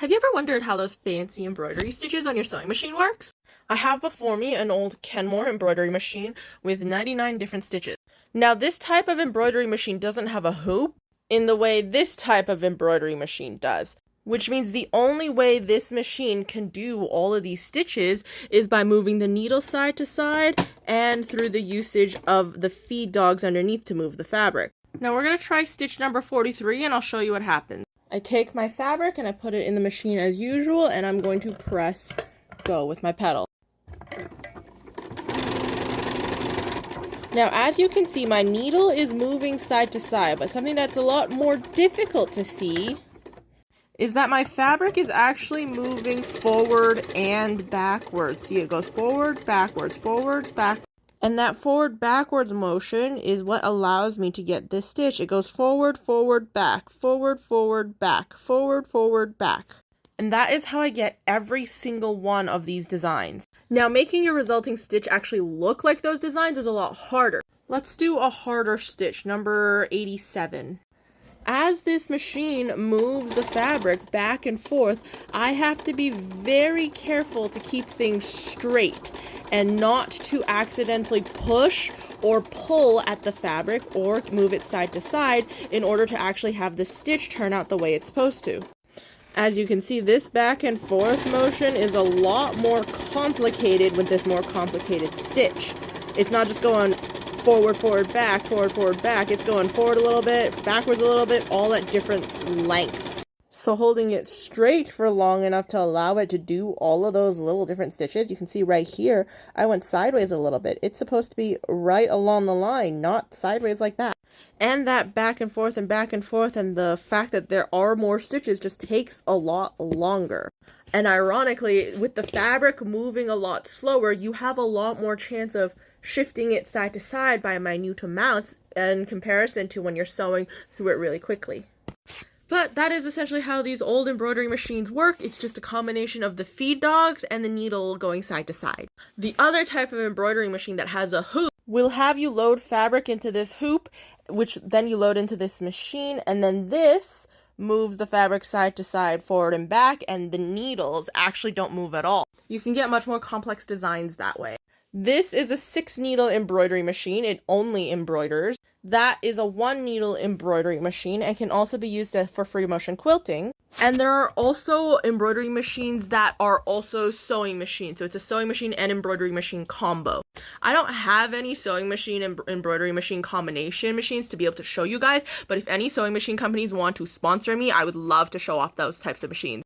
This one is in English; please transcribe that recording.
Have you ever wondered how those fancy embroidery stitches on your sewing machine works? I have before me an old Kenmore embroidery machine with 99 different stitches. Now this type of embroidery machine doesn't have a hoop in the way this type of embroidery machine does, which means the only way this machine can do all of these stitches is by moving the needle side to side and through the usage of the feed dogs underneath to move the fabric. Now we're going to try stitch number 43 and I'll show you what happens. I take my fabric and I put it in the machine as usual, and I'm going to press go with my pedal. Now, as you can see, my needle is moving side to side, but something that's a lot more difficult to see is that my fabric is actually moving forward and backwards. See, it goes forward, backwards, forwards, back. And that forward backwards motion is what allows me to get this stitch. It goes forward, forward, back, forward, forward, back, forward, forward, back. And that is how I get every single one of these designs. Now, making your resulting stitch actually look like those designs is a lot harder. Let's do a harder stitch, number 87. As this machine moves the fabric back and forth, I have to be very careful to keep things straight and not to accidentally push or pull at the fabric or move it side to side in order to actually have the stitch turn out the way it's supposed to. As you can see, this back and forth motion is a lot more complicated with this more complicated stitch. It's not just going forward, forward, back, forward, forward, back. It's going forward a little bit, backwards a little bit, all at different lengths. So holding it straight for long enough to allow it to do all of those little different stitches. You can see right here, I went sideways a little bit. It's supposed to be right along the line, not sideways like that. And that back and forth and the fact that there are more stitches just takes a lot longer. And ironically, with the fabric moving a lot slower, you have a lot more chance of shifting it side to side by minute amounts in comparison to when you're sewing through it really quickly. But that is essentially how these old embroidery machines work. It's just a combination of the feed dogs and the needle going side to side. The other type of embroidery machine that has a hoop will have you load fabric into this hoop, which then you load into this machine, and then this moves the fabric side to side, forward and back, and the needles actually don't move at all. You can get much more complex designs that way. This is a 6-needle embroidery machine. It only embroiders. That is a 1-needle embroidery machine and can also be used for free motion quilting. And there are also embroidery machines that are also sewing machines. So it's a sewing machine and embroidery machine combo. I don't have any sewing machine and embroidery machine combination machines to be able to show you guys, but if any sewing machine companies want to sponsor me, I would love to show off those types of machines.